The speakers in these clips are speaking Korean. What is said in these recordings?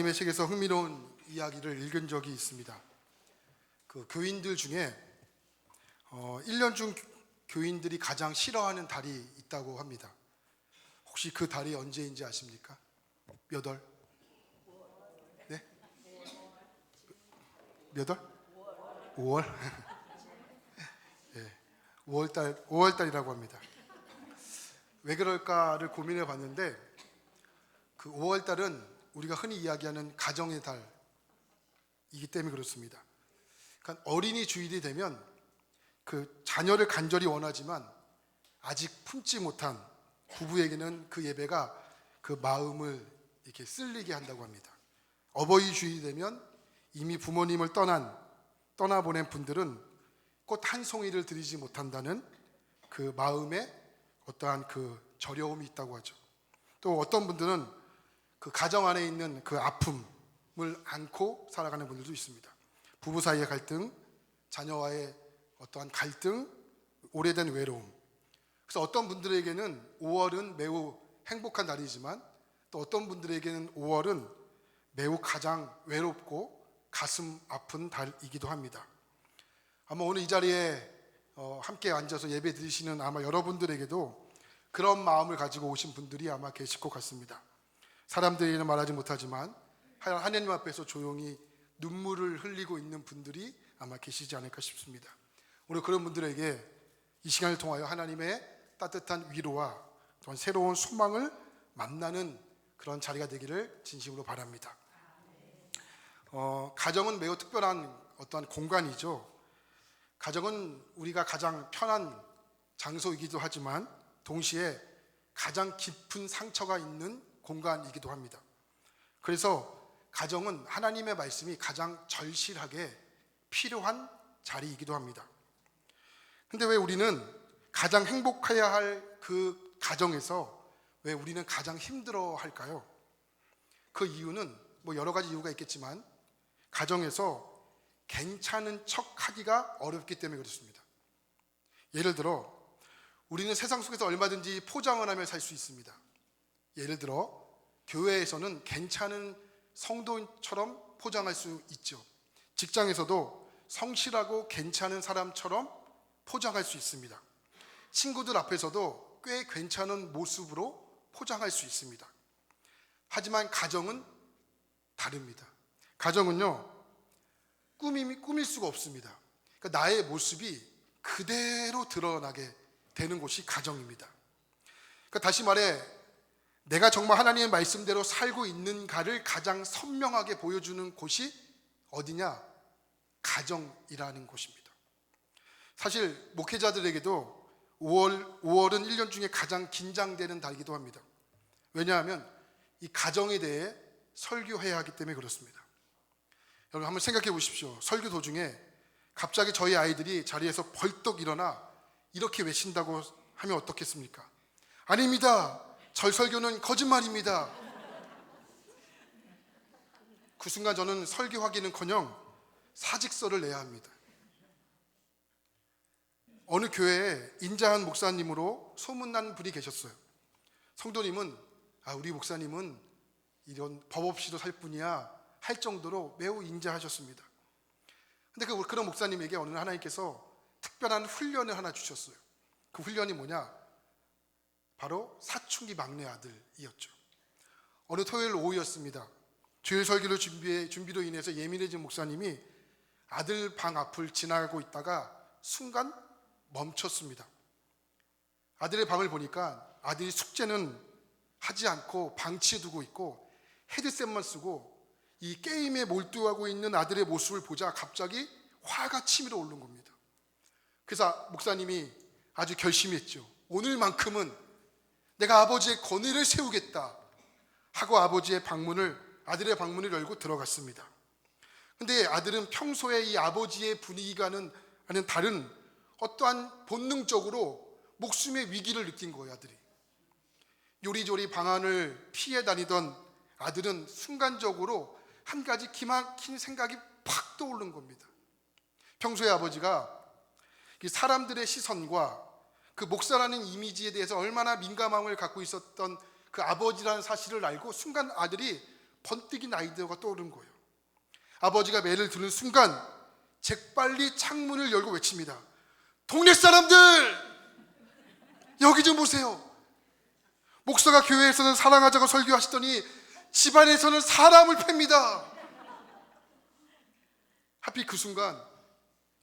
하나님의 책에서 흥미로운 이야기를 읽은 적이 있습니다. 그 교인들 중에 1년 중 교인들이 가장 싫어하는 달이 있다고 합니다. 혹시 그 달이 언제인지 아십니까? 몇 월? 네? 몇 월? 5월? 네, 5월달이라고 합니다. 왜 그럴까를 고민해 봤는데 그 5월달은 우리가 흔히 이야기하는 가정의 달이기 때문에 그렇습니다. 그러니까 어린이 주일이 되면 그 자녀를 간절히 원하지만 아직 품지 못한 부부에게는 그 예배가 그 마음을 이렇게 쓸리게 한다고 합니다. 어버이 주일이 되면 이미 부모님을 떠나보낸 분들은 꽃 한 송이를 드리지 못한다는 그 마음에 어떠한 그 저려움이 있다고 하죠. 또 어떤 분들은 그 가정 안에 있는 그 아픔을 안고 살아가는 분들도 있습니다. 부부 사이의 갈등, 자녀와의 어떠한 갈등, 오래된 외로움. 그래서 어떤 분들에게는 5월은 매우 행복한 달이지만 또 어떤 분들에게는 5월은 매우 가장 외롭고 가슴 아픈 달이기도 합니다. 아마 오늘 이 자리에 함께 앉아서 예배 드리시는 아마 여러분들에게도 그런 마음을 가지고 오신 분들이 아마 계실 것 같습니다. 사람들에게는 말하지 못하지만 하나님 앞에서 조용히 눈물을 흘리고 있는 분들이 아마 계시지 않을까 싶습니다. 오늘 그런 분들에게 이 시간을 통하여 하나님의 따뜻한 위로와 또한 새로운 소망을 만나는 그런 자리가 되기를 진심으로 바랍니다. 가정은 매우 특별한 어떠한 공간이죠. 가정은 우리가 가장 편한 장소이기도 하지만 동시에 가장 깊은 상처가 있는 공간이기도 합니다. 그래서 가정은 하나님의 말씀이 가장 절실하게 필요한 자리이기도 합니다. 근데 왜 우리는 가장 행복해야 할 그 가정에서 왜 우리는 가장 힘들어 할까요? 그 이유는 뭐 여러 가지 이유가 있겠지만 가정에서 괜찮은 척 하기가 어렵기 때문에 그렇습니다. 예를 들어 우리는 세상 속에서 얼마든지 포장을 하며 살 수 있습니다. 예를 들어 교회에서는 괜찮은 성도처럼 포장할 수 있죠. 직장에서도 성실하고 괜찮은 사람처럼 포장할 수 있습니다. 친구들 앞에서도 꽤 괜찮은 모습으로 포장할 수 있습니다. 하지만 가정은 다릅니다. 가정은요, 꾸밀 수가 없습니다. 그러니까 나의 모습이 그대로 드러나게 되는 곳이 가정입니다. 그러니까 다시 말해 내가 정말 하나님의 말씀대로 살고 있는가를 가장 선명하게 보여주는 곳이 어디냐? 가정이라는 곳입니다. 사실 목회자들에게도 5월은 1년 중에 가장 긴장되는 달이기도 합니다. 왜냐하면 이 가정에 대해 설교해야 하기 때문에 그렇습니다. 여러분 한번 생각해 보십시오. 설교 도중에 갑자기 저희 아이들이 자리에서 벌떡 일어나 이렇게 외친다고 하면 어떻겠습니까? 아닙니다. 절 설교는 거짓말입니다. 그 순간 저는 설교하기는커녕 사직서를 내야 합니다. 어느 교회에 인자한 목사님으로 소문난 분이 계셨어요. 성도님은 우리 목사님은 이런 법 없이도 살 뿐이야 할 정도로 매우 인자하셨습니다. 근데 그런 목사님에게 어느 날 하나님께서 특별한 훈련을 하나 주셨어요. 그 훈련이 뭐냐? 바로 사춘기 막내 아들이었죠. 어느 토요일 오후였습니다. 주일 설교를 준비로 인해서 예민해진 목사님이 아들 방 앞을 지나가고 있다가 순간 멈췄습니다. 아들의 방을 보니까 아들이 숙제는 하지 않고 방치해 두고 있고 헤드셋만 쓰고 이 게임에 몰두하고 있는 아들의 모습을 보자 갑자기 화가 치밀어 오른 겁니다. 그래서 목사님이 아주 결심했죠. 오늘만큼은 내가 아버지의 권위를 세우겠다 하고 아들의 방문을 열고 들어갔습니다. 근데 아들은 평소에 이 아버지의 분위기와는 다른 어떠한 본능적으로 목숨의 위기를 느낀 거예요. 아들이 요리조리 방안을 피해 다니던 아들은 순간적으로 한 가지 기막힌 생각이 팍 떠오른 겁니다. 평소에 아버지가 사람들의 시선과 그 목사라는 이미지에 대해서 얼마나 민감함을 갖고 있었던 그 아버지라는 사실을 알고 순간 아들이 번뜩인 아이디어가 떠오른 거예요. 아버지가 매를 드는 순간 재빨리 창문을 열고 외칩니다. 동네 사람들, 여기 좀 보세요. 목사가 교회에서는 사랑하자고 설교하시더니 집안에서는 사람을 팹니다. 하필 그 순간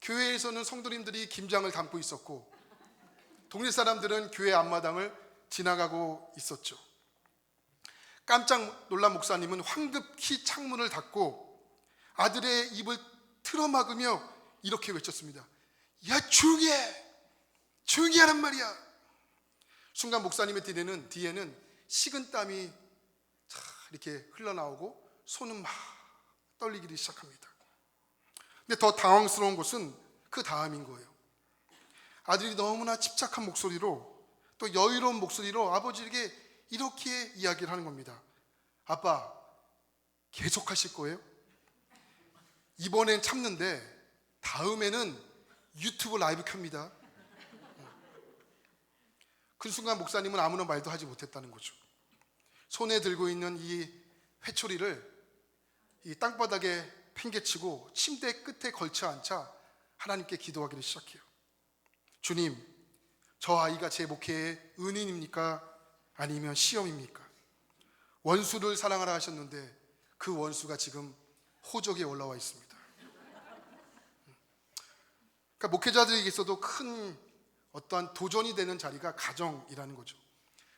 교회에서는 성도님들이 김장을 담고 있었고 동네 사람들은 교회 앞마당을 지나가고 있었죠. 깜짝 놀란 목사님은 황급히 창문을 닫고 아들의 입을 틀어막으며 이렇게 외쳤습니다. 야, 조용히 해! 조용히 하란 말이야! 순간 목사님의 뒤에는 식은땀이 이렇게 흘러나오고 손은 막 떨리기 시작합니다. 근데 더 당황스러운 것은 그 다음인 거예요. 아들이 너무나 집착한 목소리로 또 여유로운 목소리로 아버지에게 이렇게 이야기를 하는 겁니다. 아빠, 계속 하실 거예요? 이번엔 참는데 다음에는 유튜브 라이브 켭니다. 그 순간 목사님은 아무런 말도 하지 못했다는 거죠. 손에 들고 있는 이 회초리를 이 땅바닥에 팽개치고 침대 끝에 걸쳐 앉아 하나님께 기도하기를 시작해요. 주님, 저 아이가 제 목회의 은인입니까? 아니면 시험입니까? 원수를 사랑하라 하셨는데 그 원수가 지금 호적에 올라와 있습니다. 그러니까 목회자들에게서도 큰 어떠한 도전이 되는 자리가 가정이라는 거죠.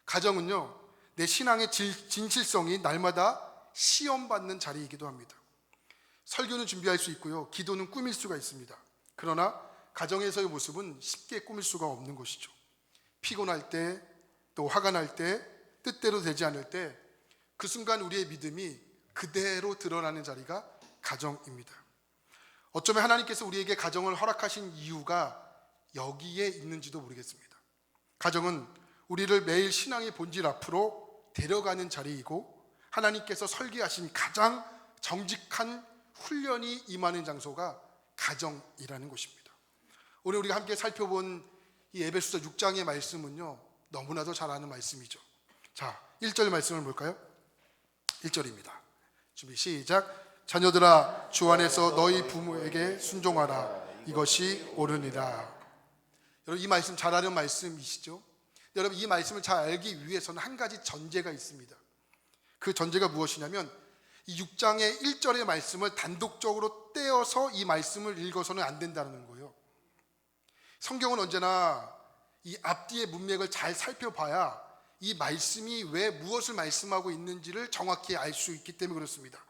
가정은요, 내 신앙의 진실성이 날마다 시험받는 자리이기도 합니다. 설교는 준비할 수 있고요, 기도는 꾸밀 수가 있습니다. 그러나 가정에서의 모습은 쉽게 꾸밀 수가 없는 것이죠. 피곤할 때, 또 화가 날 때, 뜻대로 되지 않을 때 그 순간 우리의 믿음이 그대로 드러나는 자리가 가정입니다. 어쩌면 하나님께서 우리에게 가정을 허락하신 이유가 여기에 있는지도 모르겠습니다. 가정은 우리를 매일 신앙의 본질 앞으로 데려가는 자리이고 하나님께서 설계하신 가장 정직한 훈련이 임하는 장소가 가정이라는 곳입니다. 오늘 우리가 함께 살펴본 이 에베소서 6장의 말씀은요, 너무나도 잘 아는 말씀이죠. 자, 1절 말씀을 볼까요? 1절입니다. 준비 시작. 자녀들아, 주 안에서 너희 부모에게 순종하라. 이것이 옳으니라. 여러분, 이 말씀 잘 아는 말씀이시죠? 여러분, 이 말씀을 잘 알기 위해서는 한 가지 전제가 있습니다. 그 전제가 무엇이냐면 이 6장의 1절의 말씀을 단독적으로 떼어서 이 말씀을 읽어서는 안 된다는 거예요. 성경은 언제나 이 앞뒤의 문맥을 잘 살펴봐야 이 말씀이 왜 무엇을 말씀하고 있는지를 정확히 알 수 있기 때문에 그렇습니다.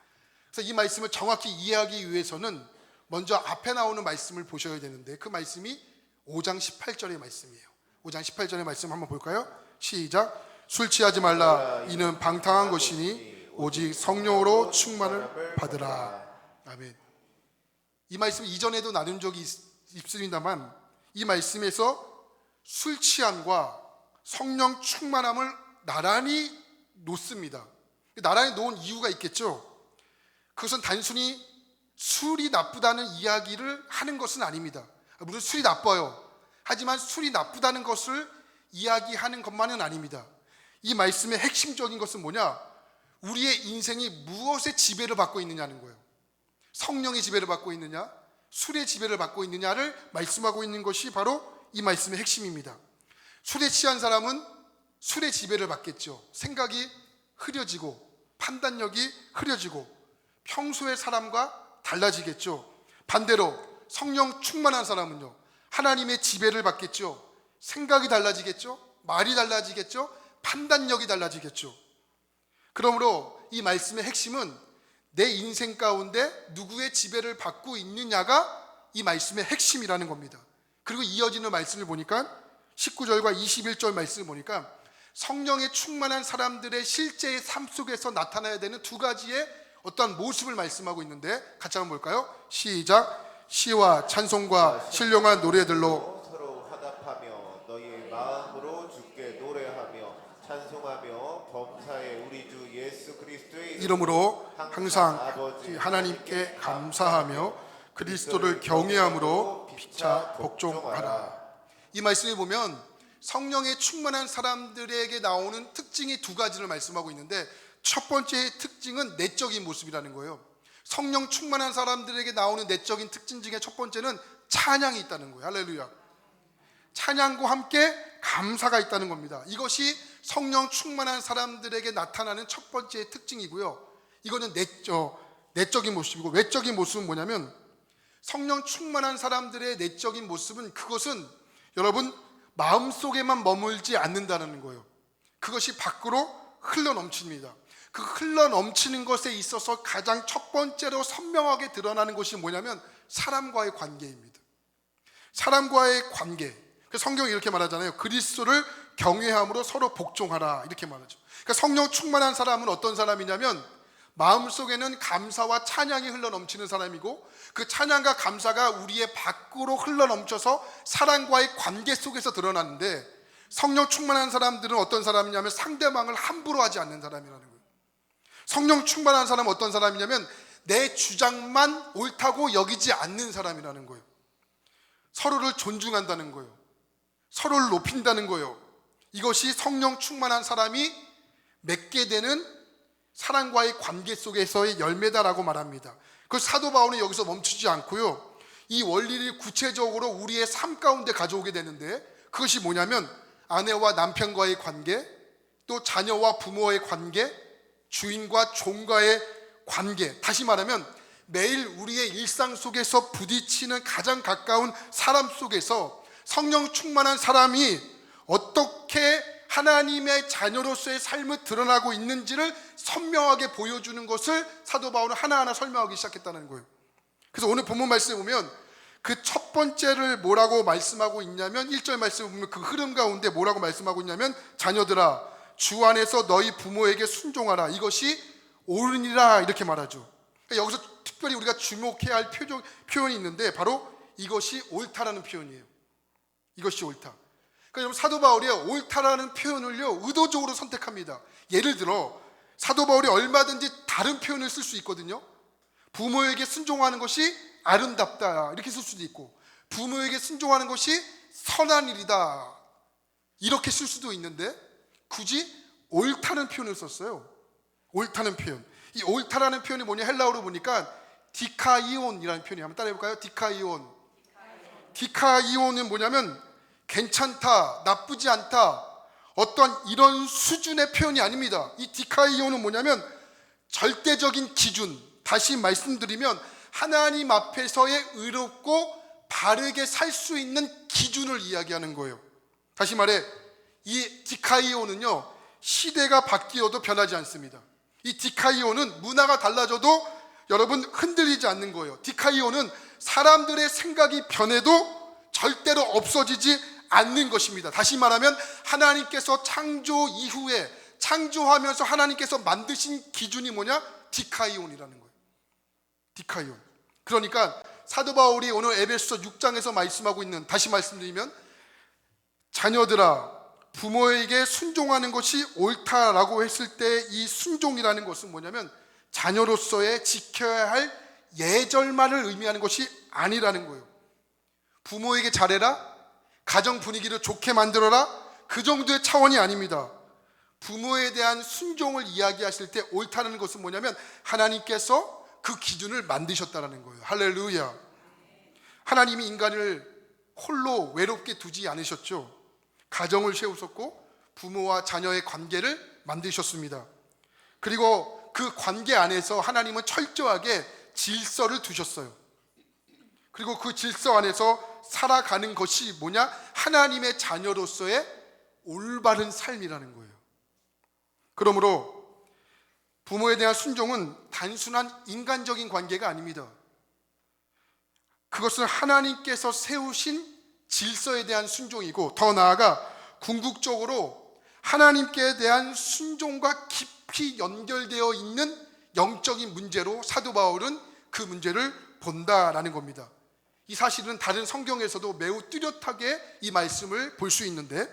그래서 이 말씀을 정확히 이해하기 위해서는 먼저 앞에 나오는 말씀을 보셔야 되는데 그 말씀이 5장 18절의 말씀이에요. 5장 18절의 말씀 한번 볼까요? 시작. 술 취하지 말라. 이는 방탕한 것이니 오직 성령으로 충만을 받으라. 아멘. 이 말씀 이전에도 나눈 적이 있습니다만 이 말씀에서 술 취함과 성령 충만함을 나란히 놓습니다. 나란히 놓은 이유가 있겠죠. 그것은 단순히 술이 나쁘다는 이야기를 하는 것은 아닙니다. 물론 술이 나빠요. 하지만 술이 나쁘다는 것을 이야기하는 것만은 아닙니다. 이 말씀의 핵심적인 것은 뭐냐? 우리의 인생이 무엇의 지배를 받고 있느냐는 거예요. 성령의 지배를 받고 있느냐, 술의 지배를 받고 있느냐를 말씀하고 있는 것이 바로 이 말씀의 핵심입니다. 술에 취한 사람은 술의 지배를 받겠죠. 생각이 흐려지고 판단력이 흐려지고 평소의 사람과 달라지겠죠. 반대로 성령 충만한 사람은요, 하나님의 지배를 받겠죠. 생각이 달라지겠죠. 말이 달라지겠죠. 판단력이 달라지겠죠. 그러므로 이 말씀의 핵심은 내 인생 가운데 누구의 지배를 받고 있느냐가 이 말씀의 핵심이라는 겁니다. 그리고 이어지는 말씀을 보니까 19절과 21절 말씀을 보니까 성령에 충만한 사람들의 실제의 삶 속에서 나타나야 되는 두 가지의 어떠한 모습을 말씀하고 있는데 같이 한번 볼까요? 시작. 시와 찬송과 신령한 노래들로 서로 화답하며 너희 마음으로 주께 노래하며 찬송하며 범사의 우리 주 예수 그리스도의 이름으로 항상 하나님께 감사하며 그리스도를 경외함으로 피차 복종하라. 이 말씀에 보면 성령에 충만한 사람들에게 나오는 특징이 두 가지를 말씀하고 있는데 첫 번째 특징은 내적인 모습이라는 거예요. 성령 충만한 사람들에게 나오는 내적인 특징 중에 첫 번째는 찬양이 있다는 거예요. 할렐루야. 찬양과 함께 감사가 있다는 겁니다. 이것이 성령 충만한 사람들에게 나타나는 첫 번째 특징이고요. 이거는 내적인 모습이고, 외적인 모습은 뭐냐면 성령 충만한 사람들의 내적인 모습은, 그것은 여러분 마음속에만 머물지 않는다는 거예요. 그것이 밖으로 흘러넘칩니다. 그 흘러넘치는 것에 있어서 가장 첫 번째로 선명하게 드러나는 것이 뭐냐면 사람과의 관계입니다. 사람과의 관계. 성경이 이렇게 말하잖아요. 그리스도를 경외함으로 서로 복종하라, 이렇게 말하죠. 그러니까 성령 충만한 사람은 어떤 사람이냐면 마음속에는 감사와 찬양이 흘러넘치는 사람이고, 그 찬양과 감사가 우리의 밖으로 흘러넘쳐서 사람과의 관계 속에서 드러나는데, 성령 충만한 사람들은 어떤 사람이냐면 상대방을 함부로 하지 않는 사람이라는 거예요. 성령 충만한 사람은 어떤 사람이냐면 내 주장만 옳다고 여기지 않는 사람이라는 거예요. 서로를 존중한다는 거예요. 서로를 높인다는 거예요. 이것이 성령 충만한 사람이 맺게 되는 사람과의 관계 속에서의 열매다라고 말합니다. 그 사도 바울은 여기서 멈추지 않고요, 이 원리를 구체적으로 우리의 삶 가운데 가져오게 되는데, 그것이 뭐냐면 아내와 남편과의 관계, 또 자녀와 부모의 관계, 주인과 종과의 관계, 다시 말하면 매일 우리의 일상 속에서 부딪히는 가장 가까운 사람 속에서 성령 충만한 사람이 어떻게 하나님의 자녀로서의 삶을 드러나고 있는지를 선명하게 보여주는 것을 사도 바울은 하나하나 설명하기 시작했다는 거예요. 그래서 오늘 본문 말씀에 보면 그 첫 번째를 뭐라고 말씀하고 있냐면, 1절 말씀에 보면 그 흐름 가운데 뭐라고 말씀하고 있냐면, 자녀들아 주 안에서 너희 부모에게 순종하라, 이것이 옳으니라, 이렇게 말하죠. 그러니까 여기서 특별히 우리가 주목해야 할 표현이 있는데, 바로 이것이 옳다라는 표현이에요. 이것이 옳다. 그러니까 여러분, 사도 바울이 옳다라는 표현을요 의도적으로 선택합니다. 예를 들어 사도 바울이 얼마든지 다른 표현을 쓸 수 있거든요. 부모에게 순종하는 것이 아름답다, 이렇게 쓸 수도 있고, 부모에게 순종하는 것이 선한 일이다, 이렇게 쓸 수도 있는데 굳이 옳다는 표현을 썼어요. 옳다는 표현. 이 옳다라는 표현이 뭐냐, 헬라어로 보니까 디카이온이라는 표현이, 한번 따라해볼까요? 디카이온. 디카이온은 뭐냐면 괜찮다, 나쁘지 않다, 어떤 이런 수준의 표현이 아닙니다. 이 디카이온은 뭐냐면 절대적인 기준, 다시 말씀드리면 하나님 앞에서의 의롭고 바르게 살 수 있는 기준을 이야기하는 거예요. 다시 말해, 이 디카이온은요 시대가 바뀌어도 변하지 않습니다. 이 디카이온은 문화가 달라져도 여러분 흔들리지 않는 거예요. 디카이온은 사람들의 생각이 변해도 절대로 없어지지 않는 것입니다. 다시 말하면 하나님께서 창조 이후에 창조하면서 하나님께서 만드신 기준이 뭐냐? 디카이온이라는 거예요. 디카이온. 그러니까 사도 바울이 오늘 에베소서 6장에서 말씀하고 있는, 다시 말씀드리면 자녀들아 부모에게 순종하는 것이 옳다라고 했을 때 이 순종이라는 것은 뭐냐면 자녀로서의 지켜야 할 예절만을 의미하는 것이 아니라는 거예요. 부모에게 잘해라, 가정 분위기를 좋게 만들어라, 그 정도의 차원이 아닙니다. 부모에 대한 순종을 이야기하실 때 옳다는 것은 뭐냐면 하나님께서 그 기준을 만드셨다는 거예요. 할렐루야. 하나님이 인간을 홀로 외롭게 두지 않으셨죠. 가정을 세우셨고 부모와 자녀의 관계를 만드셨습니다. 그리고 그 관계 안에서 하나님은 철저하게 질서를 두셨어요. 그리고 그 질서 안에서 살아가는 것이 뭐냐? 하나님의 자녀로서의 올바른 삶이라는 거예요. 그러므로 부모에 대한 순종은 단순한 인간적인 관계가 아닙니다. 그것은 하나님께서 세우신 질서에 대한 순종이고, 더 나아가 궁극적으로 하나님께 대한 순종과 깊이 연결되어 있는 영적인 문제로 사도 바울은 그 문제를 본다라는 겁니다. 이 사실은 다른 성경에서도 매우 뚜렷하게 이 말씀을 볼 수 있는데,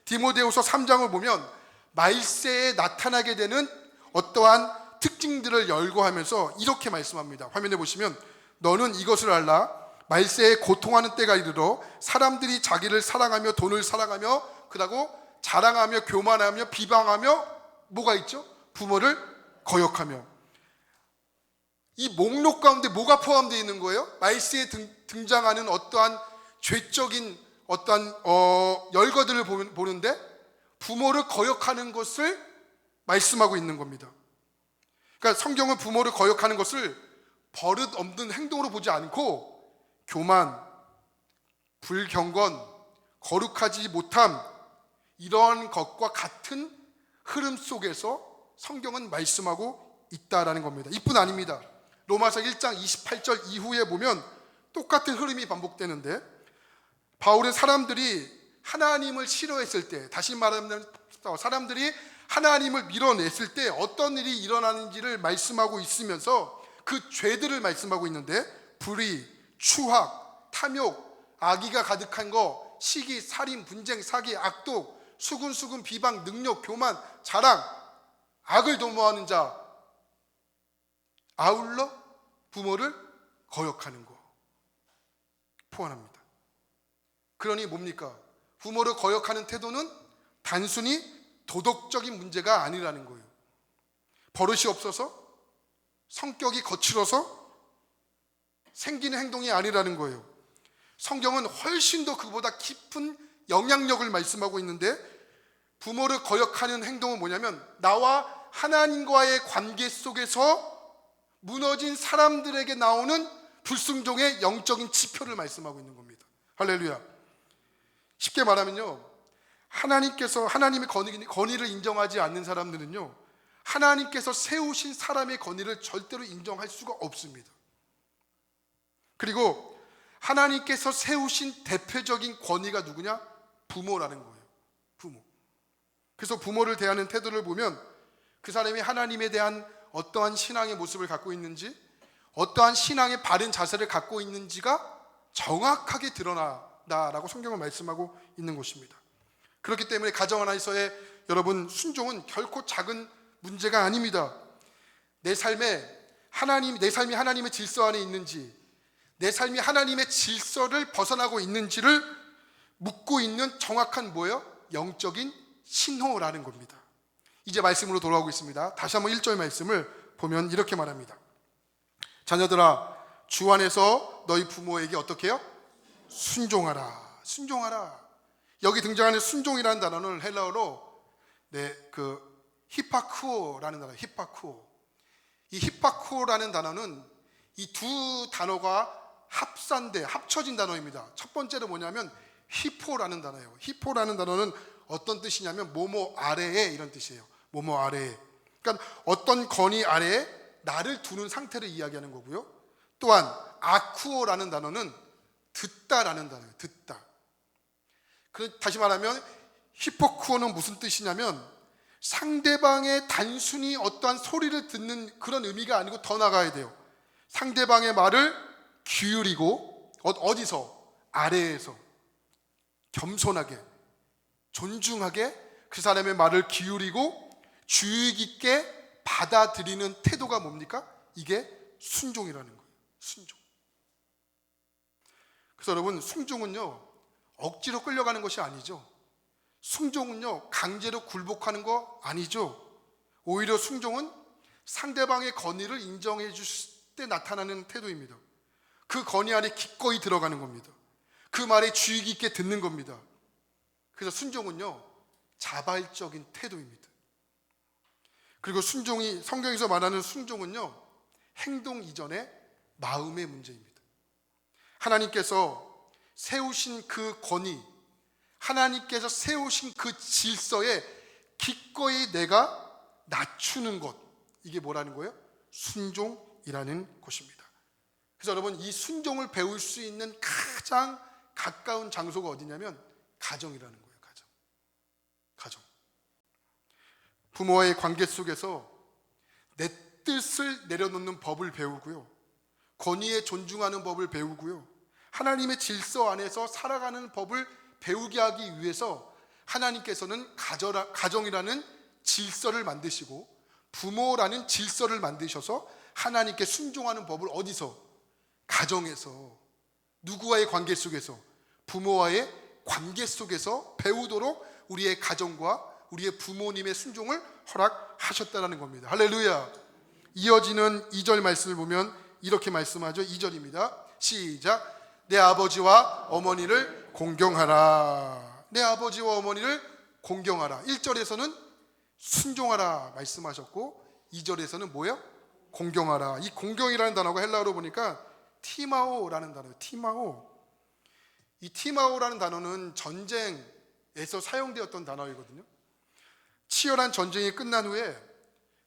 디모데후서 3장을 보면 말세에 나타나게 되는 어떠한 특징들을 열거하면서 이렇게 말씀합니다. 화면에 보시면 너는 이것을 알라, 말세에 고통하는 때가 이르러 사람들이 자기를 사랑하며 돈을 사랑하며 그러고 자랑하며 교만하며 비방하며 뭐가 있죠? 부모를 거역하며. 이 목록 가운데 뭐가 포함되어 있는 거예요? 말세에 등장하는 어떠한 죄적인 어떠한 열거들을 보는데 부모를 거역하는 것을 말씀하고 있는 겁니다. 그러니까 성경은 부모를 거역하는 것을 버릇 없는 행동으로 보지 않고 교만, 불경건, 거룩하지 못함, 이러한 것과 같은 흐름 속에서 성경은 말씀하고 있다라는 겁니다. 이뿐 아닙니다. 로마서 1장 28절 이후에 보면 똑같은 흐름이 반복되는데, 바울은 사람들이 하나님을 싫어했을 때, 다시 말하면 사람들이 하나님을 밀어냈을 때 어떤 일이 일어나는지를 말씀하고 있으면서 그 죄들을 말씀하고 있는데, 불의, 추악, 탐욕, 악의가 가득한 거, 시기, 살인, 분쟁, 사기, 악독, 수군수군, 비방, 능력, 교만, 자랑, 악을 도모하는 자, 아울러 부모를 거역하는 거 포함합니다. 그러니 뭡니까? 부모를 거역하는 태도는 단순히 도덕적인 문제가 아니라는 거예요. 버릇이 없어서, 성격이 거칠어서 생기는 행동이 아니라는 거예요. 성경은 훨씬 더 그보다 깊은 영향력을 말씀하고 있는데, 부모를 거역하는 행동은 뭐냐면 나와 하나님과의 관계 속에서 무너진 사람들에게 나오는 불순종의 영적인 지표를 말씀하고 있는 겁니다. 할렐루야. 쉽게 말하면요, 하나님의 권위를 인정하지 않는 사람들은요, 하나님께서 세우신 사람의 권위를 절대로 인정할 수가 없습니다. 그리고 하나님께서 세우신 대표적인 권위가 누구냐? 부모라는 거예요. 부모. 그래서 부모를 대하는 태도를 보면 그 사람이 하나님에 대한 어떠한 신앙의 모습을 갖고 있는지, 어떠한 신앙의 바른 자세를 갖고 있는지가 정확하게 드러난다라고 성경은 말씀하고 있는 것입니다. 그렇기 때문에 가정 안에서의 여러분 순종은 결코 작은 문제가 아닙니다. 내 삶이 하나님의 질서 안에 있는지, 내 삶이 하나님의 질서를 벗어나고 있는지를 묻고 있는 정확한 뭐예요? 영적인 신호라는 겁니다. 이제 말씀으로 돌아오고 있습니다. 다시 한번 1절 말씀을 보면 이렇게 말합니다. 자녀들아, 주 안에서 너희 부모에게 어떻게 해요? 순종하라. 순종하라. 여기 등장하는 순종이라는 단어는 헬라어로 히파쿠오라는 단어예요. 히파쿠오. 이 히파쿠오라는 단어는 이 두 단어가 합쳐진 단어입니다. 첫 번째로 뭐냐면 히포라는 단어예요. 히포라는 단어는 어떤 뜻이냐면 뭐뭐 아래에, 이런 뜻이에요. 뭐뭐 아래에. 그러니까 어떤 권위 아래에 나를 두는 상태를 이야기하는 거고요. 또한 아쿠오라는 단어는 듣다라는 단어예요. 듣다. 다시 말하면 히포쿠오는 무슨 뜻이냐면 상대방의 단순히 어떠한 소리를 듣는 그런 의미가 아니고 더 나가야 돼요. 상대방의 말을 기울이고, 어디서? 아래에서 겸손하게, 존중하게 그 사람의 말을 기울이고 주의 깊게 받아들이는 태도가 뭡니까? 이게 순종이라는 거예요. 순종. 그래서 여러분, 순종은요 억지로 끌려가는 것이 아니죠. 순종은요 강제로 굴복하는 거 아니죠. 오히려 순종은 상대방의 권위를 인정해 주실 때 나타나는 태도입니다. 그 권위 안에 기꺼이 들어가는 겁니다. 그 말에 주의 깊게 듣는 겁니다. 그래서 순종은요 자발적인 태도입니다. 그리고 성경에서 말하는 순종은요 행동 이전에 마음의 문제입니다. 하나님께서 세우신 그 권위, 하나님께서 세우신 그 질서에 기꺼이 내가 낮추는 것, 이게 뭐라는 거예요? 순종이라는 것입니다. 그래서 여러분, 이 순종을 배울 수 있는 가장 가까운 장소가 어디냐면 가정이라는 거예요. 가정. 부모와의 관계 속에서 내 뜻을 내려놓는 법을 배우고요, 권위에 존중하는 법을 배우고요, 하나님의 질서 안에서 살아가는 법을 배우게 하기 위해서 하나님께서는 가정이라는 질서를 만드시고 부모라는 질서를 만드셔서 하나님께 순종하는 법을 어디서? 가정에서, 누구와의 관계 속에서? 부모와의 관계 속에서 배우도록 우리의 가정과 우리의 부모님의 순종을 허락하셨다는 겁니다. 할렐루야. 이어지는 2절 말씀을 보면 이렇게 말씀하죠. 2절입니다. 시작. 내 아버지와 어머니를 공경하라. 내 아버지와 어머니를 공경하라. 1절에서는 순종하라 말씀하셨고 2절에서는 뭐예요? 공경하라. 이 공경이라는 단어가 헬라어로 보니까 티마오라는 단어예요. 티마오. 이 티마오라는 단어는 전쟁에서 사용되었던 단어이거든요. 치열한 전쟁이 끝난 후에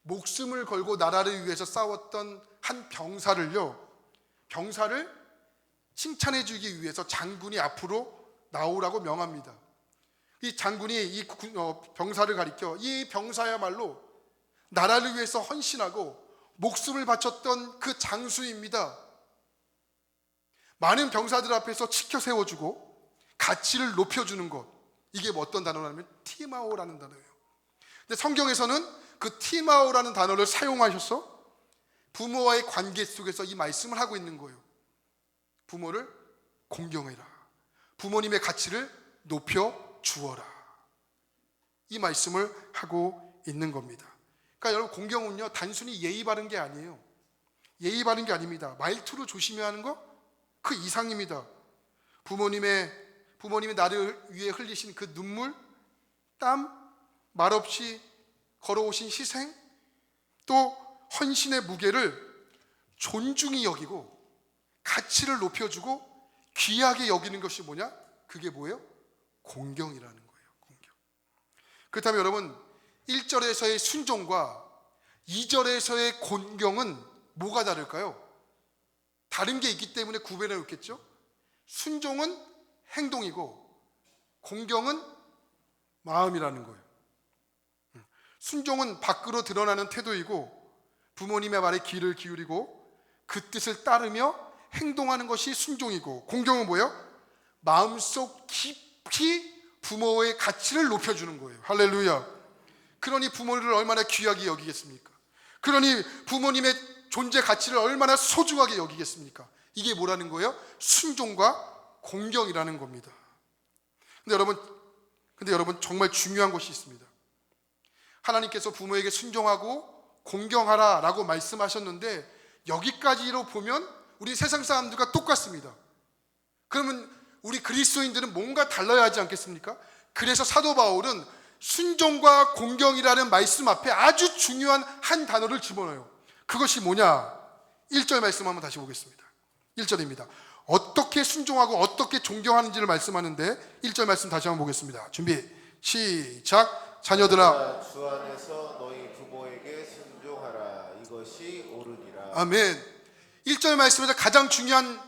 목숨을 걸고 나라를 위해서 싸웠던 한 병사를 칭찬해 주기 위해서 장군이 앞으로 나오라고 명합니다. 이 장군이 이 병사를 가리켜 이 병사야말로 나라를 위해서 헌신하고 목숨을 바쳤던 그 장수입니다. 많은 병사들 앞에서 치켜 세워주고 가치를 높여주는 것, 이게 어떤 단어냐면 티마오라는 단어예요. 근데 성경에서는 그 티마오라는 단어를 사용하셔서 부모와의 관계 속에서 이 말씀을 하고 있는 거예요. 부모를 공경해라. 부모님의 가치를 높여 주어라. 이 말씀을 하고 있는 겁니다. 그러니까 여러분, 공경은요 단순히 예의 바른 게 아니에요. 예의 바른 게 아닙니다. 말투를 조심해야 하는 거 그 이상입니다. 부모님이 나를 위해 흘리신 그 눈물, 땀, 말없이 걸어오신 희생, 또 헌신의 무게를 존중히 여기고 가치를 높여주고 귀하게 여기는 것이 뭐냐? 그게 뭐예요? 공경이라는 거예요. 공경. 그렇다면 여러분, 1절에서의 순종과 2절에서의 공경은 뭐가 다를까요? 다른 게 있기 때문에 구별해 놓겠죠? 순종은 행동이고 공경은 마음이라는 거예요. 순종은 밖으로 드러나는 태도이고 부모님의 말에 귀를 기울이고 그 뜻을 따르며 행동하는 것이 순종이고, 공경은 뭐예요? 마음속 깊이 부모의 가치를 높여주는 거예요. 할렐루야. 그러니 부모를 얼마나 귀하게 여기겠습니까? 그러니 부모님의 존재 가치를 얼마나 소중하게 여기겠습니까? 이게 뭐라는 거예요? 순종과 공경이라는 겁니다. 근데 여러분 정말 중요한 것이 있습니다. 하나님께서 부모에게 순종하고 공경하라 라고 말씀하셨는데 여기까지로 보면 우리 세상 사람들과 똑같습니다. 그러면 우리 그리스도인들은 뭔가 달라야 하지 않겠습니까? 그래서 사도 바울은 순종과 공경이라는 말씀 앞에 아주 중요한 한 단어를 집어넣어요. 그것이 뭐냐? 1절 말씀 한번 다시 보겠습니다. 1절입니다. 어떻게 순종하고 어떻게 존경하는지를 말씀하는데 1절 말씀 다시 한번 보겠습니다. 준비 시작. 자녀들아, 주 안에서 너희 부모에게 순종하라. 이것이 옳으니라. 아멘. 1절 말씀에서 가장 중요한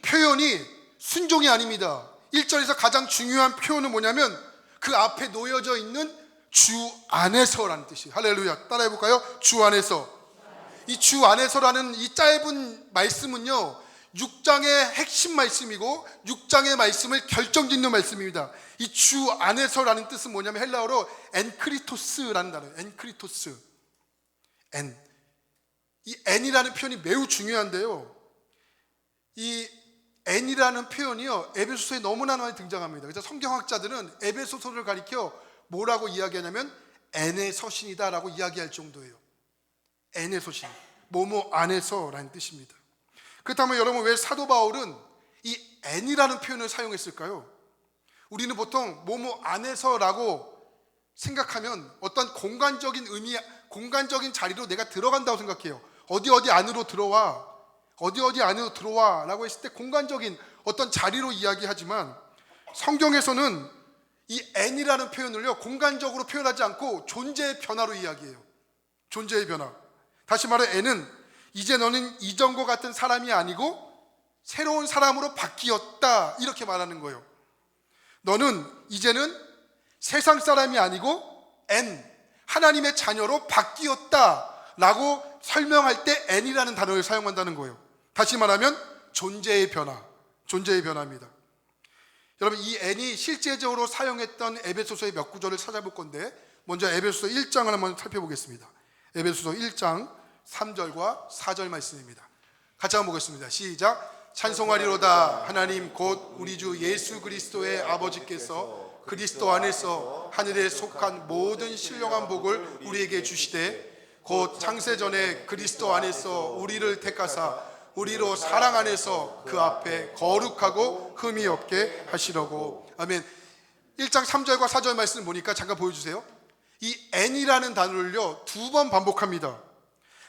표현이 순종이 아닙니다. 1절에서 가장 중요한 표현은 뭐냐면 그 앞에 놓여져 있는 주 안에서라는 뜻이에요. 할렐루야. 따라해 볼까요? 주 안에서. 이 주 안에서라는 이 짧은 말씀은요 6장의 핵심 말씀이고 6장의 말씀을 결정짓는 말씀입니다. 이 주 안에서라는 뜻은 뭐냐면 헬라어로 엔크리토스라는 단어예요. 엔크리토스. 이 엔이라는 표현이 매우 중요한데요, 이 엔이라는 표현이요 에베소서에 너무나 많이 등장합니다. 그래서 성경학자들은 에베소서를 가리켜 뭐라고 이야기하냐면 엔의 서신이다 라고 이야기할 정도예요. 엔의 서신, 뭐뭐 안에서라는 뜻입니다. 그렇다면 여러분, 왜 사도 바울은 이 엔이라는 표현을 사용했을까요? 우리는 보통 뭐뭐 안에서라고 생각하면 어떤 공간적인 의미, 공간적인 자리로 내가 들어간다고 생각해요. 어디 안으로 들어와, 어디 안으로 들어와 라고 했을 때 공간적인 어떤 자리로 이야기하지만 성경에서는 이 N이라는 표현을요 공간적으로 표현하지 않고 존재의 변화로 이야기해요. 존재의 변화. 다시 말해 N은 이제 너는 이전과 같은 사람이 아니고 새로운 사람으로 바뀌었다, 이렇게 말하는 거예요. 너는 이제는 세상 사람이 아니고 N, 하나님의 자녀로 바뀌었다 라고 설명할 때 N이라는 단어를 사용한다는 거예요. 다시 말하면 존재의 변화, 존재의 변화입니다. 여러분, 이 N이 실제적으로 사용했던 에베소서의 몇 구절을 찾아볼 건데, 먼저 에베소서 1장을 한번 살펴보겠습니다. 에베소서 1장 3절과 4절 말씀입니다. 같이 한번 보겠습니다. 시작. 찬송하리로다 하나님 곧 우리 주 예수 그리스도의 아버지께서 그리스도 안에서 하늘에 속한 모든 신령한 복을 우리에게 주시되 곧 창세전에 그리스도 안에서 우리를 택하사 우리로 사랑 안에서 그 앞에 거룩하고 흠이 없게 하시려고. 아멘. 1장 3절과 4절 말씀 보니까 잠깐 보여주세요. 이 N이라는 단어를요 2번 반복합니다.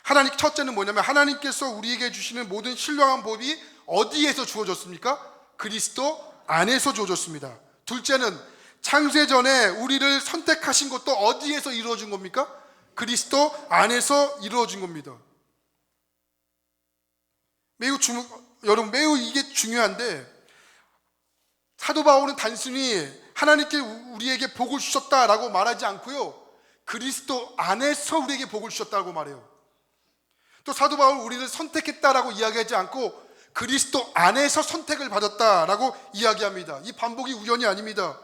하나님, 첫째는 뭐냐면 하나님께서 우리에게 주시는 모든 신령한 법이 어디에서 주어졌습니까? 그리스도 안에서 주어졌습니다. 둘째는 창세전에 우리를 선택하신 것도 어디에서 이루어진 겁니까? 그리스도 안에서 이루어진 겁니다. 여러분 매우 이게 중요한데, 사도 바울은 단순히 하나님께 우리에게 복을 주셨다라고 말하지 않고요, 그리스도 안에서 우리에게 복을 주셨다고 말해요. 또 사도 바울은 우리를 선택했다라고 이야기하지 않고 그리스도 안에서 선택을 받았다라고 이야기합니다. 이 반복이 우연이 아닙니다.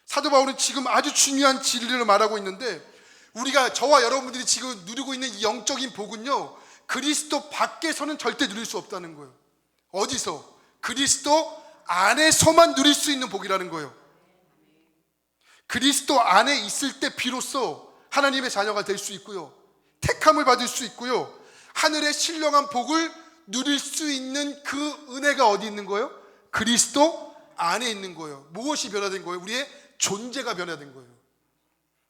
사도 바울은 지금 아주 중요한 진리를 말하고 있는데, 우리가, 저와 여러분들이 지금 누리고 있는 이 영적인 복은요 그리스도 밖에서는 절대 누릴 수 없다는 거예요. 어디서? 그리스도 안에서만 누릴 수 있는 복이라는 거예요. 그리스도 안에 있을 때 비로소 하나님의 자녀가 될 수 있고요, 택함을 받을 수 있고요, 하늘의 신령한 복을 누릴 수 있는 그 은혜가 어디 있는 거예요? 그리스도 안에 있는 거예요. 무엇이 변화된 거예요? 우리의 존재가 변화된 거예요.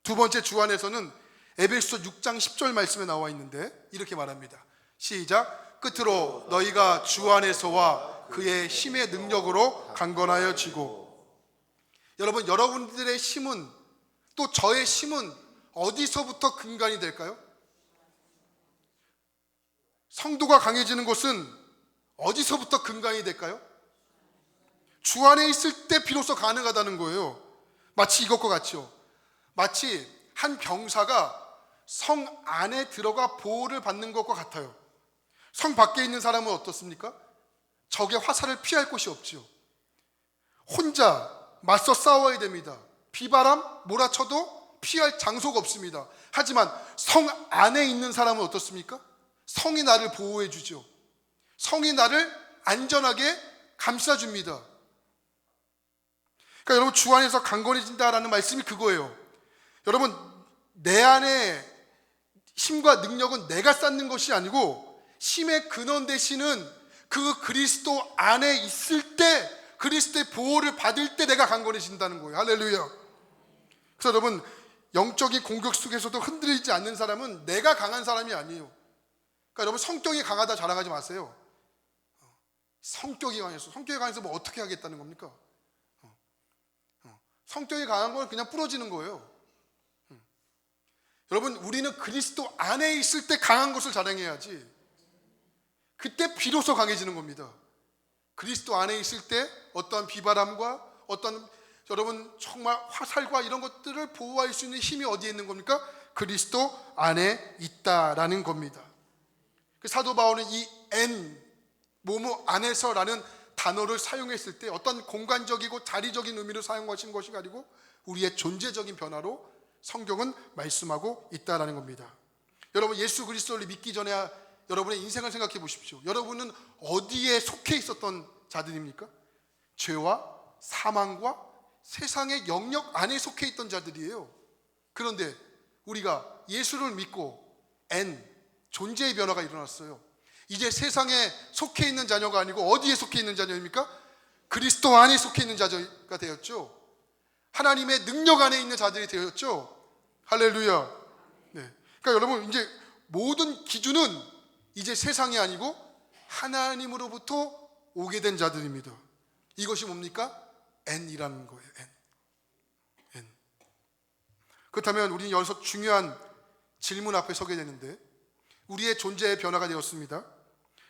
두 번째, 주 안에서는 에베소 6장 10절 말씀에 나와 있는데 이렇게 말합니다. 시작. 끝으로 너희가 주 안에서와 그의 힘의 능력으로 강건하여 지고. 여러분, 여러분들의 힘은, 또 저의 힘은 어디서부터 근간이 될까요? 성도가 강해지는 것은 어디서부터 근간이 될까요? 주 안에 있을 때 비로소 가능하다는 거예요. 마치 이것과 같죠. 마치 한 병사가 성 안에 들어가 보호를 받는 것과 같아요. 성 밖에 있는 사람은 어떻습니까? 적의 화살을 피할 곳이 없지요. 혼자 맞서 싸워야 됩니다. 비바람 몰아쳐도 피할 장소가 없습니다. 하지만 성 안에 있는 사람은 어떻습니까? 성이 나를 보호해 주죠. 성이 나를 안전하게 감싸줍니다. 그러니까 여러분, 주 안에서 강건해진다라는 말씀이 그거예요. 여러분, 내 안에 힘과 능력은 내가 쌓는 것이 아니고 힘의 근원 되시는 그 그리스도 안에 있을 때, 그리스도의 보호를 받을 때 내가 강건해진다는 거예요. 할렐루야. 그래서 여러분, 영적인 공격 속에서도 흔들리지 않는 사람은 내가 강한 사람이 아니에요. 그러니까 여러분, 성격이 강하다 자랑하지 마세요. 성격이 강해서 뭐 어떻게 하겠다는 겁니까? 성격이 강한 건 그냥 부러지는 거예요. 여러분, 우리는 그리스도 안에 있을 때 강한 것을 자랑해야지, 그때 비로소 강해지는 겁니다. 그리스도 안에 있을 때 어떠한 비바람과 어떤, 여러분, 정말 화살과 이런 것들을 보호할 수 있는 힘이 어디에 있는 겁니까? 그리스도 안에 있다라는 겁니다. 사도 바울은 이 N, 뭐뭐 안에서라는 단어를 사용했을 때 어떤 공간적이고 자리적인 의미로 사용하신 것이 아니고 우리의 존재적인 변화로 성경은 말씀하고 있다라는 겁니다. 여러분, 예수 그리스도를 믿기 전에 여러분의 인생을 생각해 보십시오. 여러분은 어디에 속해 있었던 자들입니까? 죄와 사망과 세상의 영역 안에 속해 있던 자들이에요. 그런데 우리가 예수를 믿고 N, 존재의 변화가 일어났어요. 이제 세상에 속해 있는 자녀가 아니고 어디에 속해 있는 자녀입니까? 그리스도 안에 속해 있는 자녀가 되었죠. 하나님의 능력 안에 있는 자들이 되었죠. 할렐루야. 네. 그러니까 여러분, 이제 모든 기준은 이제 세상이 아니고 하나님으로부터 오게 된 자들입니다. 이것이 뭡니까? N이라는 거예요. N. 그렇다면 우리는 여기서 중요한 질문 앞에 서게 되는데, 우리의 존재의 변화가 되었습니다.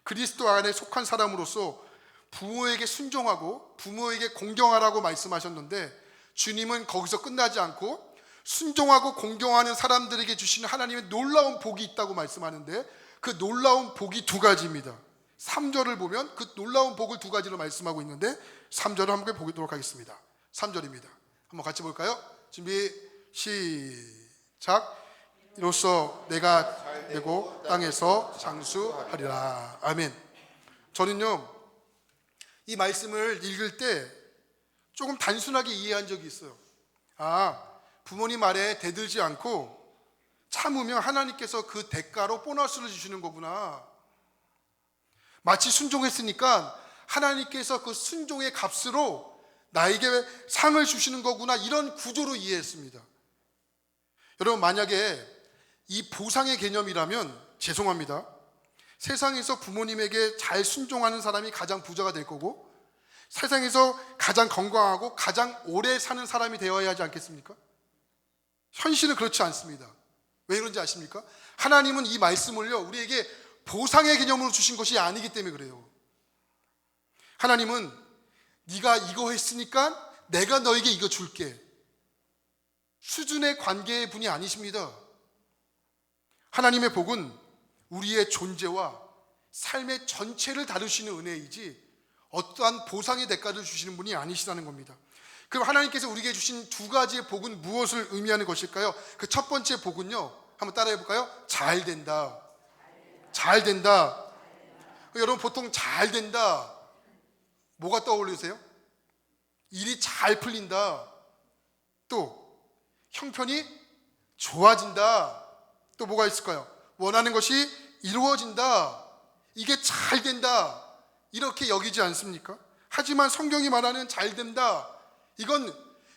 그리스도 안에 속한 사람으로서 부모에게 순종하고 부모에게 공경하라고 말씀하셨는데, 주님은 거기서 끝나지 않고 순종하고 공경하는 사람들에게 주시는 하나님의 놀라운 복이 있다고 말씀하는데, 그 놀라운 복이 두 가지입니다. 3절을 보면 그 놀라운 복을 두 가지로 말씀하고 있는데, 3절을 함께 보도록 하겠습니다. 3절입니다. 한번 같이 볼까요? 준비, 시작. 이로써 내가 되고 땅에서 장수하리라. 아멘. 저는요, 이 말씀을 읽을 때 조금 단순하게 이해한 적이 있어요. 부모님 말에 대들지 않고 참으면 하나님께서 그 대가로 보너스를 주시는 거구나. 마치 순종했으니까 하나님께서 그 순종의 값으로 나에게 상을 주시는 거구나, 이런 구조로 이해했습니다. 여러분, 만약에 이 보상의 개념이라면 죄송합니다, 세상에서 부모님에게 잘 순종하는 사람이 가장 부자가 될 거고 세상에서 가장 건강하고 가장 오래 사는 사람이 되어야 하지 않겠습니까? 현실은 그렇지 않습니다. 왜 그런지 아십니까? 하나님은 이 말씀을요, 우리에게 보상의 개념으로 주신 것이 아니기 때문에 그래요. 하나님은 네가 이거 했으니까 내가 너에게 이거 줄게, 수준의 관계의 분이 아니십니다. 하나님의 복은 우리의 존재와 삶의 전체를 다루시는 은혜이지 어떠한 보상의 대가를 주시는 분이 아니시다는 겁니다. 그럼 하나님께서 우리에게 주신 두 가지의 복은 무엇을 의미하는 것일까요? 그 첫 번째 복은요, 한번 따라해 볼까요? 잘 된다. 잘 된다. 여러분, 보통 잘 된다, 뭐가 떠올리세요? 일이 잘 풀린다, 또 형편이 좋아진다, 또 뭐가 있을까요? 원하는 것이 이루어진다, 이게 잘 된다, 이렇게 여기지 않습니까? 하지만 성경이 말하는 잘 된다, 이건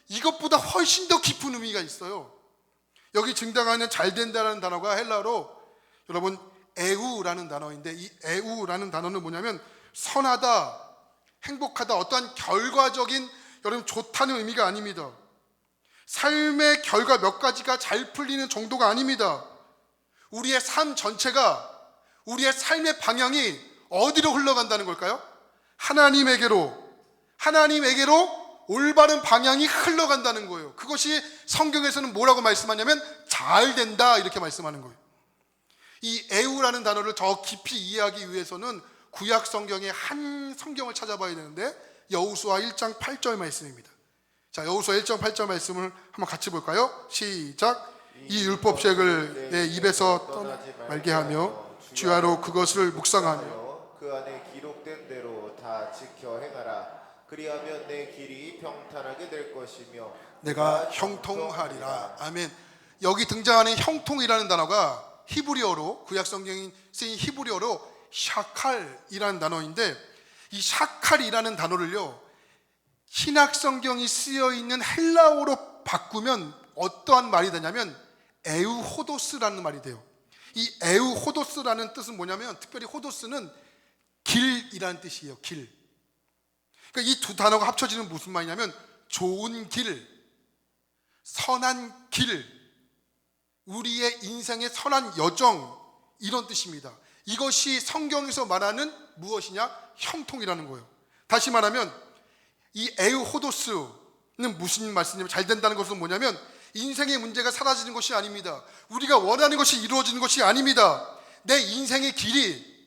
이것보다 훨씬 더 깊은 의미가 있어요. 여기 등장하는 잘 된다라는 단어가 헬라어로 여러분 에우라는 단어인데, 이 에우라는 단어는 뭐냐면 선하다, 행복하다, 어떠한 결과적인 여러분 좋다는 의미가 아닙니다. 삶의 결과 몇 가지가 잘 풀리는 정도가 아닙니다. 우리의 삶 전체가, 우리의 삶의 방향이 어디로 흘러간다는 걸까요? 하나님에게로 올바른 방향이 흘러간다는 거예요. 그것이 성경에서는 뭐라고 말씀하냐면 잘 된다, 이렇게 말씀하는 거예요. 이 에우라는 단어를 더 깊이 이해하기 위해서는 구약 성경의 한 성경을 찾아봐야 되는데 여호수아 1장 8절 말씀입니다. 자, 여호수아 1장 8절 말씀을 한번 같이 볼까요? 시작. 이 율법책을 내 입에서 떠나지 말게 하며 주야로 그것을 묵상하며 그 안에 기록된 대로 다 지켜 행하라. 그리하면 내 길이 평탄하게 될 것이며 내가 형통하리라. 아멘. 여기 등장하는 형통이라는 단어가 히브리어로, 구약 성경이 쓰인 히브리어로 샤칼이라는 단어인데, 이 샤칼이라는 단어를요, 신약 성경이 쓰여 있는 헬라어로 바꾸면 어떠한 말이 되냐면 에우호도스라는 말이 돼요. 이 에우호도스라는 뜻은 뭐냐면, 특별히 호도스는 길이라는 뜻이에요. 길. 그러니까 이 두 단어가 합쳐지는 무슨 말이냐면 좋은 길, 선한 길, 우리의 인생의 선한 여정, 이런 뜻입니다. 이것이 성경에서 말하는 무엇이냐? 형통이라는 거예요. 다시 말하면 이 에우호도스는 무슨 말씀이냐면, 잘 된다는 것은 뭐냐면 인생의 문제가 사라지는 것이 아닙니다. 우리가 원하는 것이 이루어지는 것이 아닙니다. 내 인생의 길이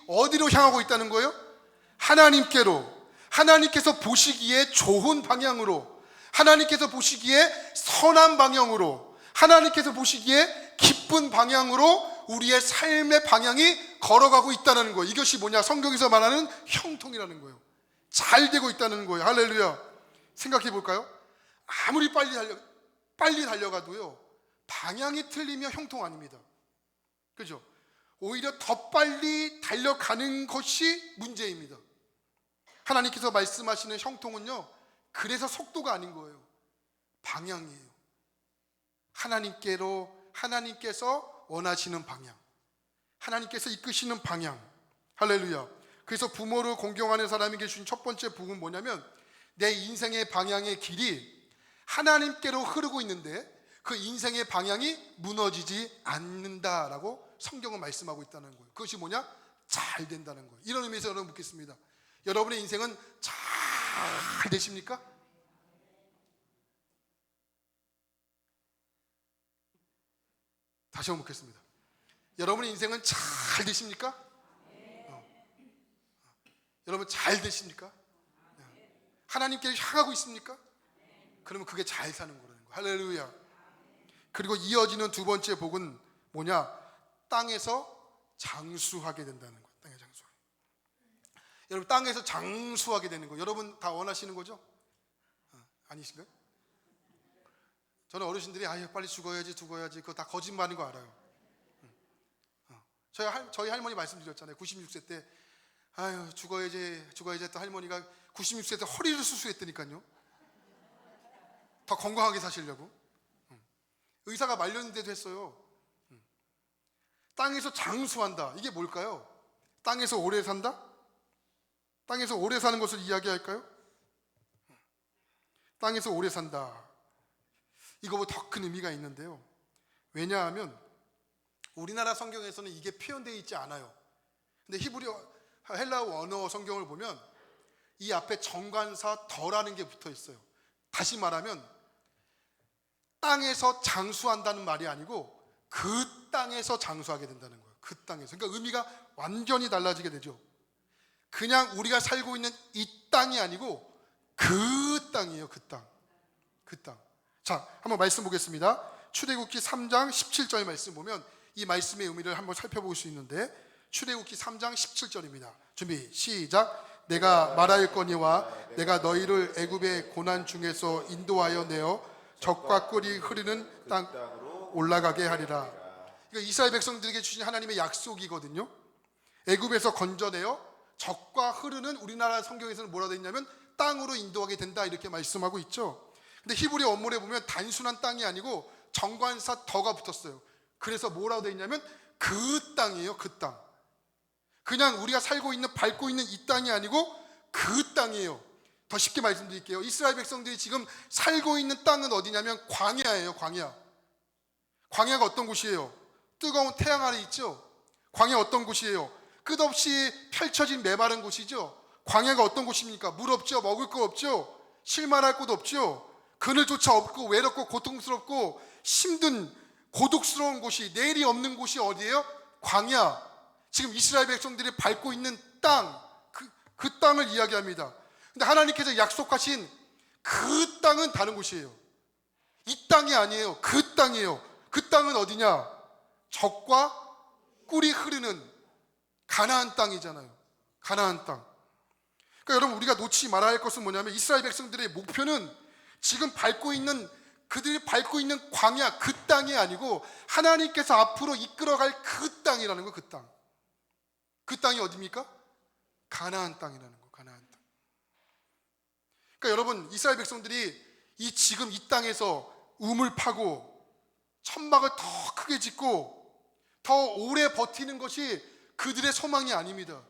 어디로 향하고 있다는 거예요? 하나님께로. 하나님께서 보시기에 좋은 방향으로, 하나님께서 보시기에 선한 방향으로, 하나님께서 보시기에 기쁜 방향으로 우리의 삶의 방향이 걸어가고 있다는 거예요. 이것이 뭐냐? 성경에서 말하는 형통이라는 거예요. 잘 되고 있다는 거예요. 할렐루야. 생각해 볼까요? 아무리 빨리 달려가도요, 방향이 틀리면 형통 아닙니다. 그죠? 오히려 더 빨리 달려가는 것이 문제입니다. 하나님께서 말씀하시는 형통은요, 그래서 속도가 아닌 거예요. 방향이에요. 하나님께서 원하시는 방향, 하나님께서 이끄시는 방향. 할렐루야. 그래서 부모를 공경하는 사람에게 주신 첫 번째 복은 뭐냐면, 내 인생의 방향의 길이 하나님께로 흐르고 있는데 그 인생의 방향이 무너지지 않는다라고 성경은 말씀하고 있다는 거예요. 그것이 뭐냐? 잘 된다는 거예요. 이런 의미에서 여러분 묻겠습니다. 여러분의 인생은 잘 되십니까? 다시 한번 묻겠습니다. 여러분의 인생은 잘 되십니까? 여러분 잘 되십니까? 하나님께 향하고 있습니까? 그러면 그게 잘 사는 거라는 거예요. 할렐루야. 그리고 이어지는 두 번째 복은 뭐냐? 땅에서 장수하게 된다는 거예요. 땅에 장수하게. 여러분, 땅에서 장수하게 되는 거 여러분 다 원하시는 거죠? 아니신가요? 저는 어르신들이 아유 빨리 죽어야지 그거 다 거짓말인 거 알아요. 저희 할머니 말씀드렸잖아요. 96세 때 아유 죽어야지 했던 할머니가 96세 때 허리를 수술했다니까요. 더 건강하게 사시려고. 의사가 말렸는데도 했어요. 땅에서 장수한다. 이게 뭘까요? 땅에서 오래 산다? 땅에서 오래 사는 것을 이야기할까요? 땅에서 오래 산다. 이거보다 더 큰 의미가 있는데요. 왜냐하면 우리나라 성경에서는 이게 표현되어 있지 않아요. 근데 헬라 원어 성경을 보면 이 앞에 정관사 더라는 게 붙어 있어요. 다시 말하면 땅에서 장수한다는 말이 아니고 그 땅에서 장수하게 된다는 거예요. 그 땅에서. 그러니까 의미가 완전히 달라지게 되죠. 그냥 우리가 살고 있는 이 땅이 아니고 그 땅이에요. 그 땅. 그 땅. 자, 한번 말씀 보겠습니다. 출애굽기 3장 17절 말씀 보면 이 말씀의 의미를 한번 살펴볼 수 있는데, 출애굽기 3장 17절입니다. 준비 시작. 내가 말하였거니와 내가 너희를 애굽의 고난 중에서 인도하여 내어 적과 꿀이 흐르는 땅으로 올라가게 하리라. 그러니까 이스라엘 백성들에게 주신 하나님의 약속이거든요. 애굽에서 건져내어 적과 흐르는, 우리나라 성경에서는 뭐라 되어 있냐면 땅으로 인도하게 된다 이렇게 말씀하고 있죠. 근데 히브리 원문에 보면 단순한 땅이 아니고 정관사 더가 붙었어요. 그래서 뭐라고 되어 있냐면 그 땅이에요. 그 땅. 그냥 우리가 살고 있는, 밟고 있는 이 땅이 아니고 그 땅이에요. 더 쉽게 말씀드릴게요. 이스라엘 백성들이 지금 살고 있는 땅은 어디냐면 광야예요. 광야. 광야가 어떤 곳이에요? 뜨거운 태양 아래 있죠. 광야 어떤 곳이에요? 끝없이 펼쳐진 메마른 곳이죠. 광야가 어떤 곳입니까? 물 없죠. 먹을 거 없죠. 쉴만할 곳 없죠. 그늘조차 없고 외롭고 고통스럽고 힘든 고독스러운 곳이, 내일이 없는 곳이 어디예요? 광야. 지금 이스라엘 백성들이 밟고 있는 땅, 그 땅을 이야기합니다. 근데 하나님께서 약속하신 그 땅은 다른 곳이에요. 이 땅이 아니에요. 그 땅이에요. 그 땅은 어디냐? 적과 꿀이 흐르는 가나안 땅이잖아요. 가나안 땅. 그러니까 여러분, 우리가 놓치지 말아야 할 것은 뭐냐면 이스라엘 백성들의 목표는 지금 그들이 밟고 있는 광야, 그 땅이 아니고 하나님께서 앞으로 이끌어갈 그 땅이라는 거. 그 땅. 그 땅이 어디입니까? 가나안 땅이라는 거. 가나안 땅. 그러니까 여러분, 이스라엘 백성들이 지금 이 땅에서 우물 파고 천막을 더 크게 짓고 더 오래 버티는 것이 그들의 소망이 아닙니다.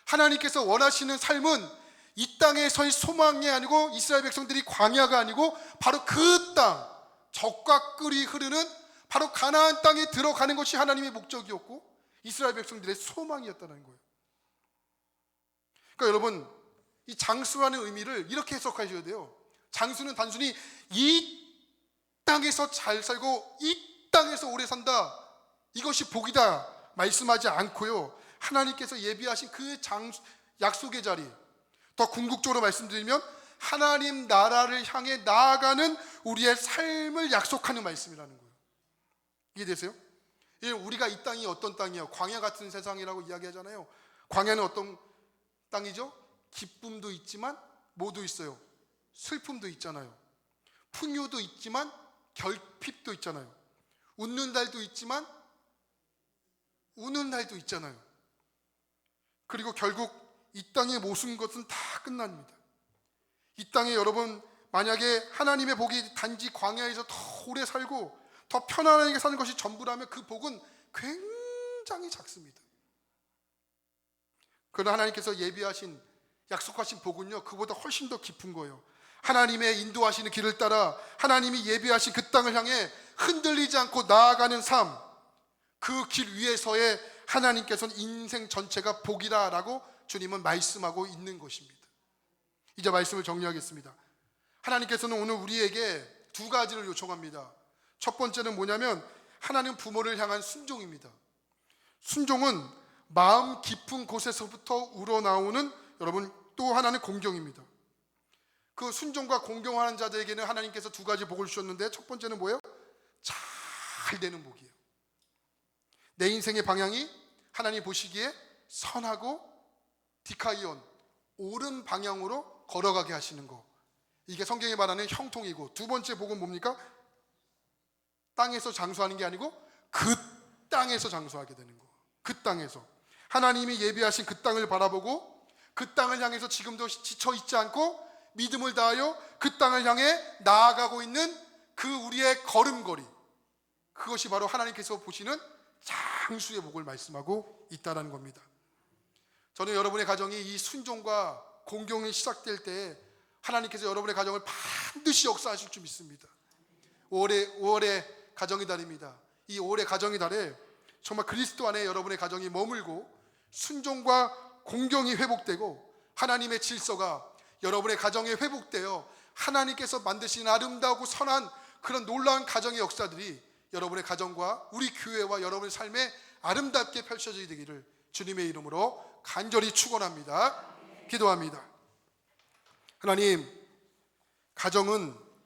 하나님께서 원하시는 삶은 이 땅에서의 소망이 아니고, 이스라엘 백성들이 광야가 아니고 바로 그 땅, 적과 꿀이 흐르는 바로 가나안 땅에 들어가는 것이 하나님의 목적이었고 이스라엘 백성들의 소망이었다는 거예요. 그러니까 여러분, 이 장수라는 의미를 이렇게 해석하셔야 돼요. 장수는 단순히 이 땅에서 잘 살고 이 땅에서 오래 산다, 이것이 복이다 말씀하지 않고요, 하나님께서 예비하신 그 약속의 자리, 더 궁극적으로 말씀드리면 하나님 나라를 향해 나아가는 우리의 삶을 약속하는 말씀이라는 거예요. 이해되세요? 우리가 이 땅이 어떤 땅이에요? 광야 같은 세상이라고 이야기하잖아요. 광야는 어떤 땅이죠? 기쁨도 있지만 뭐도 있어요? 슬픔도 있잖아요. 풍요도 있지만 결핍도 있잖아요. 웃는 날도 있지만 우는 날도 있잖아요. 그리고 결국 이 땅의 모든 것은 다 끝납니다. 이 땅에 여러분, 만약에 하나님의 복이 단지 광야에서 더 오래 살고 더 편안하게 사는 것이 전부라면 그 복은 굉장히 작습니다. 그러나 하나님께서 예비하신, 약속하신 복은요, 그보다 훨씬 더 깊은 거예요. 하나님의 인도하시는 길을 따라 하나님이 예비하신 그 땅을 향해 흔들리지 않고 나아가는 삶, 그 길 위에서의 하나님께서는 인생 전체가 복이다라고 주님은 말씀하고 있는 것입니다. 이제 말씀을 정리하겠습니다. 하나님께서는 오늘 우리에게 두 가지를 요청합니다. 첫 번째는 뭐냐면 하나님 부모를 향한 순종입니다. 순종은 마음 깊은 곳에서부터 우러나오는, 여러분, 또 하나는 공경입니다. 그 순종과 공경하는 자들에게는 하나님께서 두 가지 복을 주셨는데, 첫 번째는 뭐예요? 잘 되는 복이에요. 내 인생의 방향이 하나님 보시기에 선하고 디카이온, 옳은 방향으로 걸어가게 하시는 거. 이게 성경이 말하는 형통이고, 두 번째 복은 뭡니까? 땅에서 장수하는 게 아니고 그 땅에서 장수하게 되는 거. 그 땅에서 하나님이 예비하신 그 땅을 바라보고 그 땅을 향해서 지금도 지쳐 있지 않고 믿음을 다하여 그 땅을 향해 나아가고 있는 그 우리의 걸음걸이, 그것이 바로 하나님께서 보시는 장수의 복을 말씀하고 있다는 겁니다. 저는 여러분의 가정이 이 순종과 공경이 시작될 때 하나님께서 여러분의 가정을 반드시 역사하실 줄 믿습니다. 5월의 가정의 달입니다. 이 5월의 가정의 달에 정말 그리스도 안에 여러분의 가정이 머물고 순종과 공경이 회복되고 하나님의 질서가 여러분의 가정에 회복되어 하나님께서 만드신 아름다우고 선한 그런 놀라운 가정의 역사들이 여러분의 가정과 우리 교회와 여러분의 삶에 아름답게 펼쳐지게 되기를 주님의 이름으로 간절히 축원합니다. 기도합니다. 하나님, 가정은